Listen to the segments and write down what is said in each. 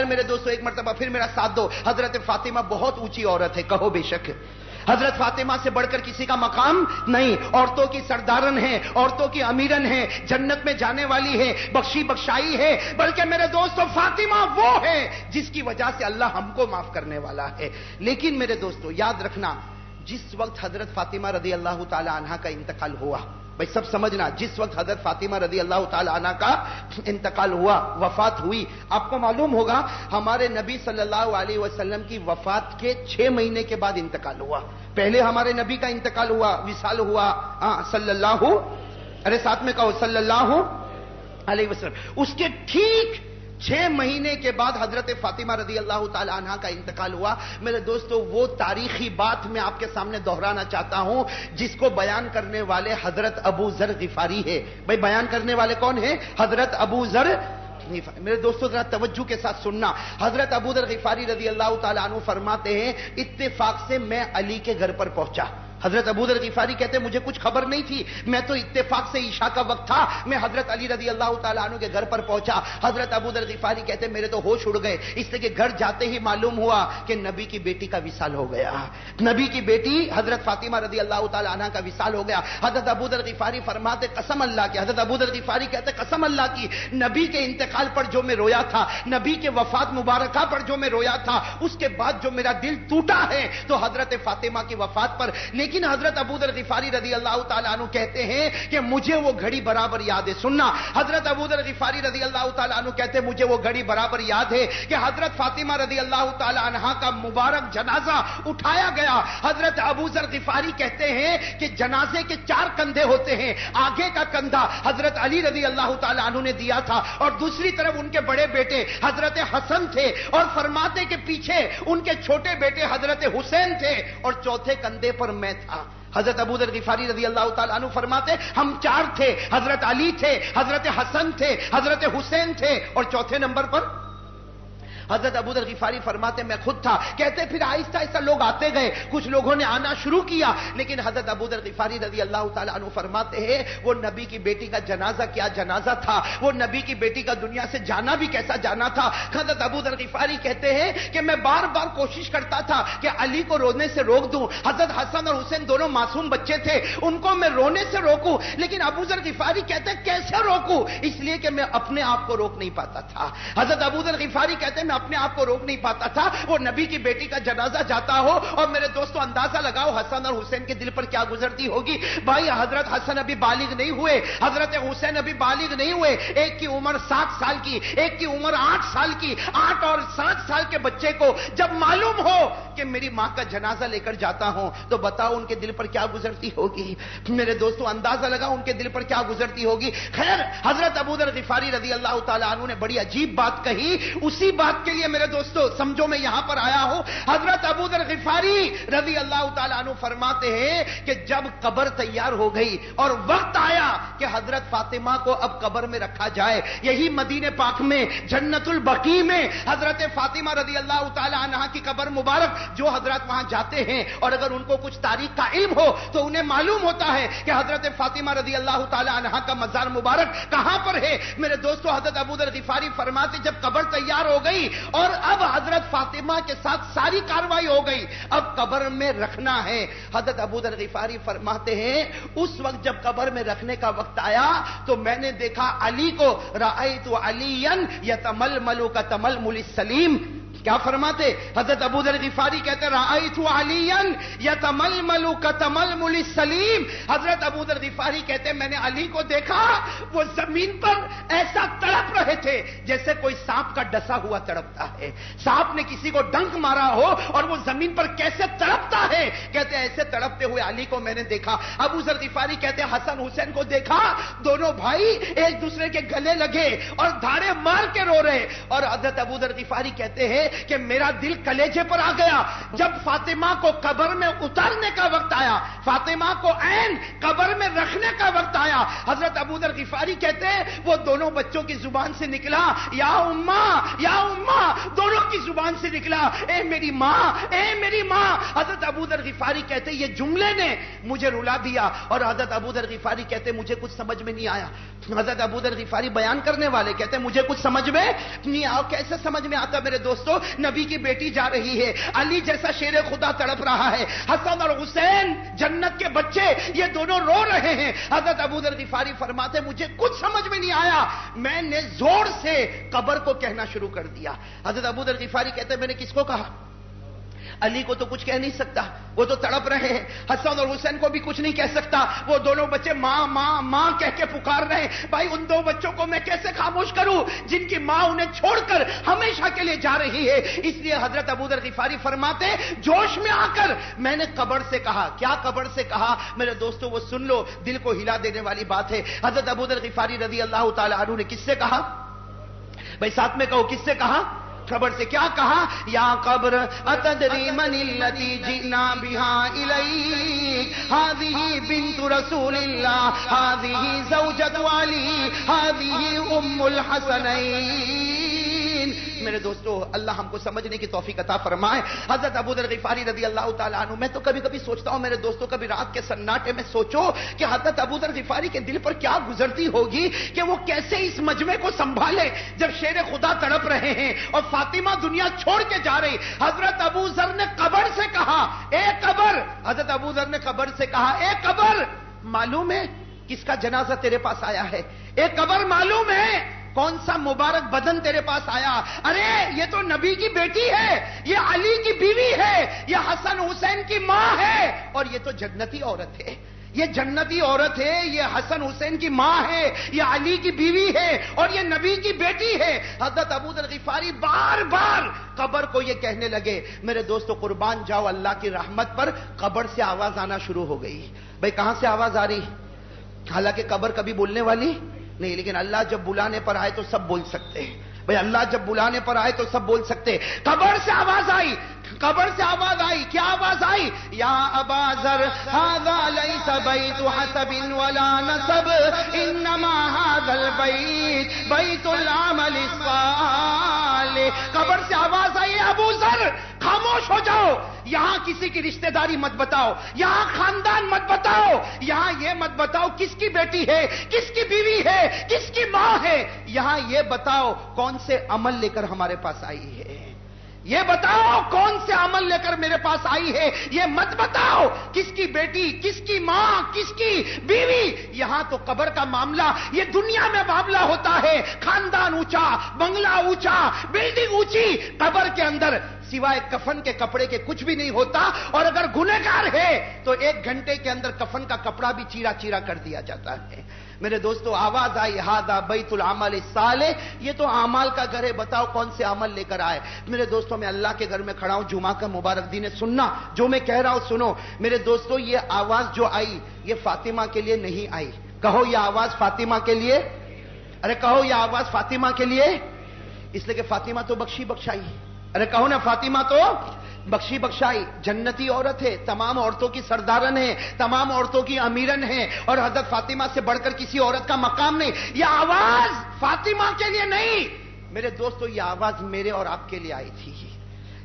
خیر میرے دوستو ایک مرتبہ پھر میرا ساتھ دو. حضرت فاطمہ بہت اونچی عورت ہے, کہو بے شک. حضرت فاطمہ سے بڑھ کر کسی کا مقام نہیں. عورتوں کی سردارن ہیں, عورتوں کی امیرن ہیں, جنت میں جانے والی ہے, بخشی بخشائی ہے. بلکہ میرے دوستو فاطمہ وہ ہے جس کی وجہ سے اللہ ہم کو معاف کرنے والا ہے. لیکن میرے دوستو یاد رکھنا, جس وقت حضرت فاطمہ رضی اللہ تعالی عنہا کا انتقال ہوا, بھائی سب سمجھنا, جس وقت حضرت فاطمہ رضی اللہ تعالی عنہ کا انتقال ہوا, وفات ہوئی, آپ کو معلوم ہوگا ہمارے نبی صلی اللہ علیہ وسلم کی وفات کے 6 مہینے کے بعد انتقال ہوا. پہلے ہمارے نبی کا انتقال ہوا, وصال ہوا صلی اللہ, ارے ساتھ میں کہو صلی اللہ علیہ وسلم. اس کے ٹھیک 6 مہینے کے بعد حضرت فاطمہ رضی اللہ تعالی عنہ کا انتقال ہوا. میرے دوستو وہ تاریخی بات میں آپ کے سامنے دہرانا چاہتا ہوں جس کو بیان کرنے والے حضرت ابو ذر غفاری ہے. بھئی بیان کرنے والے کون ہیں؟ حضرت ابو ذر. میرے دوستو ذرا توجہ کے ساتھ سننا. حضرت ابو ذر غفاری رضی اللہ تعالی عنہ فرماتے ہیں اتفاق سے میں علی کے گھر پر پہنچا. حضرت ابو ذر غفاری کہتے ہیں مجھے کچھ خبر نہیں تھی, میں تو اتفاق سے عشاء کا وقت تھا, میں حضرت علی رضی اللہ تعالیٰ عنہ کے گھر پر پہنچا. حضرت ابو ذر غفاری کہتے ہیں میرے تو ہوش اڑ گئے, اس لیے کہ گھر جاتے ہی معلوم ہوا کہ نبی کی بیٹی کا وصال ہو گیا. نبی کی بیٹی حضرت فاطمہ رضی اللہ تعالیٰ عنہ کا وصال ہو گیا. حضرت ابو ذر غفاری فرماتے قسم اللہ کی, حضرت ابو ذر غفاری کہتے قسم اللہ کی, نبی کے انتقال پر جو میں رویا تھا, نبی کے وفات مبارکہ پر جو میں رویا تھا, اس کے بعد جو میرا دل ٹوٹا ہے تو حضرت فاطمہ کی وفات پر. لیکن حضرت ابو ذر غفاری رضی اللہ تعالیٰ عنہ کہتے ہیں کہ مجھے وہ گھڑی برابر یاد ہے. سننا, حضرت ابو ذر غفاری رضی اللہ تعالیٰ عنہ کہتے ہیں مجھے وہ گھڑی برابر یاد ہے کہ حضرت فاطمہ رضی اللہ تعالیٰ عنہ کا مبارک جنازہ اٹھایا گیا. حضرت ابو ذر غفاری کہتے ہیں کہ جنازے کے 4 کندھے ہوتے ہیں, آگے کا کندھا حضرت علی رضی اللہ تعالیٰ عنہ نے دیا تھا اور دوسری طرف ان کے بڑے بیٹے حضرت حسن تھے, اور فرماتے کہ پیچھے ان کے چھوٹے بیٹے حضرت حسین تھے, اور چوتھے کندھے پر میں تھا. حضرت ابو ذر غفاری رضی اللہ تعالیٰ عنہ فرماتے ہم 4 تھے, حضرت علی تھے, حضرت حسن تھے, حضرت حسین تھے, اور چوتھے نمبر پر حضرت ابو ذر غفاری فرماتے میں خود تھا. کہتے پھر آہستہ آہستہ لوگ آتے گئے, کچھ لوگوں نے آنا شروع کیا, لیکن حضرت ابو ذر غفاری رضی اللہ تعالیٰ عنہ فرماتے ہیں وہ نبی کی بیٹی کا جنازہ کیا جنازہ تھا, وہ نبی کی بیٹی کا دنیا سے جانا بھی کیسا جانا تھا. حضرت ابو ذر غفاری کہتے ہیں کہ میں بار بار کوشش کرتا تھا کہ علی کو رونے سے روک دوں, حضرت حسن اور حسین دونوں معصوم بچے تھے, ان کو میں رونے سے روکوں, لیکن ابو ذر غفاری کہتے ہیں کیسے روکوں, اس لیے کہ میں اپنے آپ کو روک نہیں پاتا تھا. حضرت ابو ذر غفاری کہتے ہیں اپنے آپ کو روک نہیں پاتا تھا. وہ نبی کی بیٹی کا جنازہ جاتا ہو, اور میرے دوستو اندازہ لگاؤ حسن اور حسین کے دل پر کیا گزرتی ہوگی. بھائی حضرت حسن ابھی بالغ نہیں ہوئے, حضرت حسین ابھی بالغ نہیں ہوئے, ایک کی عمر 7 سال کی, ایک کی عمر 8 سال کی. 8 اور 7 سال کے بچے کو جب معلوم ہو کہ میری ماں کا جنازہ لے کر جاتا ہوں تو بتاؤ ان کے دل پر کیا گزرتی ہوگی. میرے دوستو اندازہ لگاؤ ان کے دل پر کیا گزرتی ہوگی. خیر حضرت ابو ذر غفاری رضی اللہ تعالیٰ عنہ نے بڑی عجیب بات کہی. اسی بات کے لیے میرے دوستو سمجھو میں یہاں پر آیا ہوں. حضرت ابو ذر غفاری رضی اللہ تعالیٰ عنہ فرماتے ہیں کہ جب قبر تیار ہو گئی اور وقت آیا کہ حضرت فاطمہ کو اب قبر میں رکھا جائے, یہی مدینے پاک میں جنت البقیع میں حضرت فاطمہ رضی اللہ تعالیٰ عنہ کی قبر مبارک, جو حضرات وہاں جاتے ہیں اور اگر ان کو کچھ تاریخ کا علم ہو تو انہیں معلوم ہوتا ہے کہ حضرت فاطمہ رضی اللہ تعالیٰ عنہ کا مزار مبارک کہاں پر ہے. میرے دوستو حضرت ابو ذر غفاری فرماتے جب قبر تیار ہو گئی اور اب حضرت فاطمہ کے ساتھ ساری کاروائی ہو گئی, اب قبر میں رکھنا ہے. حضرت ابو ذر غفاری فرماتے ہیں اس وقت جب قبر میں رکھنے کا وقت آیا تو میں نے دیکھا علی کو, رأیت علیاً یتململ کتململ السلیم. کیا فرماتے حضرت ابو ذر غفاری کہتے رأیت علیاً یتململ کتململ السلیم. حضرت ابو ذر غفاری کہتے میں نے علی کو دیکھا وہ زمین پر ایسا تڑپ رہے تھے جیسے کوئی سانپ کا ڈسا ہوا تڑپتا ہے. سانپ نے کسی کو ڈنک مارا ہو اور وہ زمین پر کیسے تڑپتا ہے, کہتے ایسے تڑپتے ہوئے علی کو میں نے دیکھا. ابو ذر غفاری کہتے حسن حسین کو دیکھا, دونوں بھائی ایک دوسرے کے گلے لگے اور دھاڑے مار کے رو رہے. اور حضرت ابو ذر غفاری کہتے ہیں کہ میرا دل کلیجے پر آ گیا جب فاطمہ کو قبر میں اتارنے کا وقت آیا, فاطمہ کو عین قبر میں رکھنے کا وقت آیا. حضرت ابو ذر غفاری کہتے ہیں وہ دونوں بچوں کی زبان سے نکلا یا اماں, یا اماں, دونوں کی زبان زبان سے نکلا اے میری ماں، اے میری ماں. حضرت ابو ذر غفاری کہتے یہ جملے نے مجھے رلا دیا. اور حضرت ابو ذر غفاری کہتے مجھے کچھ سمجھ میں نہیں آیا. حضرت ابو ذر غفاری بیان کرنے والے کہتے مجھے کچھ سمجھ میں نہیں آیا. کیسے سمجھ میں آتا میرے دوستو؟ نبی کی بیٹی جا رہی ہے، علی جیسا شیر خدا تڑپ رہا ہے، حسن اور حسین جنت کے بچے یہ دونوں رو رہے ہیں. حضرت ابو ذر غفاری فرماتے مجھے کچھ سمجھ میں نہیں آیا، میں نے زور سے قبر کو کہنا شروع کر دیا. حضرت ابو ذر غفاری کہتے میں نے کس کو کہا؟ علی کو تو کچھ کہہ نہیں سکتا، وہ تو تڑپ رہے ہیں. حسن اور حسین کو بھی کچھ نہیں کہہ سکتا، وہ دونوں بچے ماں ماں ماں کہہ کے پکار رہے ہیں. بھائی ان دو بچوں کو میں کیسے خاموش کروں جن کی ماں انہیں چھوڑ کر ہمیشہ کے لیے جا رہی ہے؟ اس لیے حضرت ابو ذر غفاری فرماتے جوش میں آ کر میں نے قبر سے کہا. کیا قبر سے کہا میرے دوستو؟ وہ سن لو، دل کو ہلا دینے والی بات ہے. حضرت ابو ذر غفاری رضی اللہ تعالی عنہ نے کس سے کہا؟ بھائی ساتھ میں کہو، کس سے کہا؟ قبر سے. کیا کہا؟ یا قبر اتدری من الذی جئنا بها الیک، هذه بنت رسول اللہ، هذه زوجۃ علی، هذه ام الحسنین. میرے دوستو اللہ ہم کو سمجھنے کی توفیق عطا فرمائے. حضرت ابو ذر غفاری رضی اللہ تعالیٰ عنہ، میں تو کبھی کبھی سوچتا ہوں میرے دوستو، کبھی رات کے سناٹے میں سوچو کہ حضرت ابو ذر غفاری کے دل پر کیا گزرتی ہوگی کہ وہ کیسے اس مجمع کو سنبھالے جب شیر خدا تڑپ رہے ہیں اور فاطمہ دنیا چھوڑ کے جا رہی. حضرت ابو ذر نے قبر سے کہا اے قبر، حضرت ابو ذر نے قبر سے کہا اے قبر، معلوم ہے کس کا جنازہ تیرے پاس آیا ہے؟ اے قبر معلوم ہے کون سا مبارک بدن تیرے پاس آیا؟ ارے یہ تو نبی کی بیٹی ہے، یہ علی کی بیوی ہے، یہ حسن حسین کی ماں ہے، اور یہ تو جنتی عورت ہے، یہ جنتی عورت ہے، یہ حسن حسین کی ماں ہے، یہ علی کی بیوی ہے، اور یہ نبی کی بیٹی ہے. حضرت ابو ذر غفاری بار بار قبر کو یہ کہنے لگے. میرے دوستو قربان جاؤ اللہ کی رحمت پر، قبر سے آواز آنا شروع ہو گئی. بھائی کہاں سے آواز آ رہی؟ حالانکہ قبر کبھی بولنے والی نہیں، لیکن اللہ جب بلانے پر آئے تو سب بول سکتے ہیں. بھئی اللہ جب بلانے پر آئے تو سب بول سکتے. قبر سے آواز آئی، قبر سے آواز آئی. کیا آواز آئی؟ یا ابا ذر ھذا لیس بیت حسب ولا نسب، انما ھذا البیت بیت العمل الصالح. قبر سے آواز آئی ابو ذر خاموش ہو جاؤ، یہاں کسی کی رشتہ داری مت بتاؤ، یہاں خاندان مت بتاؤ، یہاں یہ مت بتاؤ کس کی بیٹی ہے، کس کی بیوی ہے، کس کی ماں ہے. یہاں یہ بتاؤ کون سے عمل لے کر ہمارے پاس آئی ہے. یہ بتاؤ کون سے عمل لے کر میرے پاس آئی ہے. یہ مت بتاؤ کس کی بیٹی، کس کی ماں، کس کی بیوی. یہاں تو قبر کا معاملہ یہ دنیا میں معاملہ ہوتا ہے. خاندان اونچا، بنگلہ اونچا، بلڈنگ اونچی، قبر کے اندر سوائے کفن کے کپڑے کے کچھ بھی نہیں ہوتا. اور اگر گنہگار ہے تو 1 گھنٹے کے اندر کفن کا کپڑا بھی چیرا چیرا کر دیا جاتا ہے. میرے دوستو آواز آئی ھذا بیت العمل الصالح، یہ تو اعمال کا گھر ہے، بتاؤ کون سے عمل لے کر آئے. میرے دوستو میں اللہ کے گھر میں کھڑا ہوں، جمعہ کا مبارک دن ہے، سننا جو میں کہہ رہا ہوں سنو. میرے دوستو یہ آواز جو آئی یہ فاطمہ کے لیے نہیں آئی. کہو یہ آواز فاطمہ کے لیے، ارے کہو یہ آواز فاطمہ کے لیے، اس لیے کہ فاطمہ تو بخشی بخشائی. ارے کہو نا فاطمہ تو بخشی بخشائی، جنتی عورت ہے، تمام عورتوں کی سردارن ہے، تمام عورتوں کی امیرن ہے، اور حضرت فاطمہ سے بڑھ کر کسی عورت کا مقام نہیں. یہ آواز فاطمہ کے لیے نہیں میرے دوستو، یہ آواز میرے اور آپ کے لیے آئی تھی.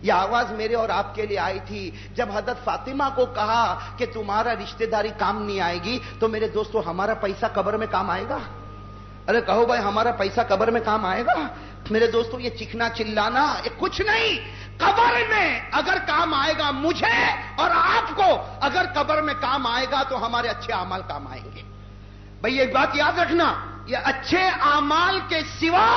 یہ آواز میرے اور آپ کے لیے آئی تھی جب حضرت فاطمہ کو کہا کہ تمہارا رشتہ داری کام نہیں آئے گی. تو میرے دوستو ہمارا پیسہ قبر میں کام آئے گا؟ ارے کہو بھائی ہمارا پیسہ قبر میں کام آئے گا؟ میرے دوستو یہ چکنا چلانا یہ کچھ نہیں. قبر میں اگر کام آئے گا مجھے اور آپ کو، اگر قبر میں کام آئے گا تو ہمارے اچھے اعمال کام آئیں گے. بھئی یہ بات یاد رکھنا، یہ اچھے اعمال کے سوا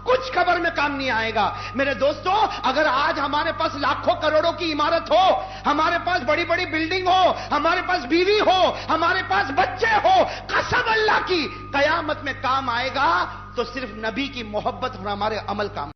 کچھ قبر میں کام نہیں آئے گا. میرے دوستو اگر آج ہمارے پاس لاکھوں کروڑوں کی عمارت ہو، ہمارے پاس بڑی بڑی بلڈنگ ہو، ہمارے پاس بیوی ہو، ہمارے پاس بچے ہو، قسم اللہ کی قیامت میں کام آئے گا تو صرف نبی کی محبت اور ہمارے عمل کام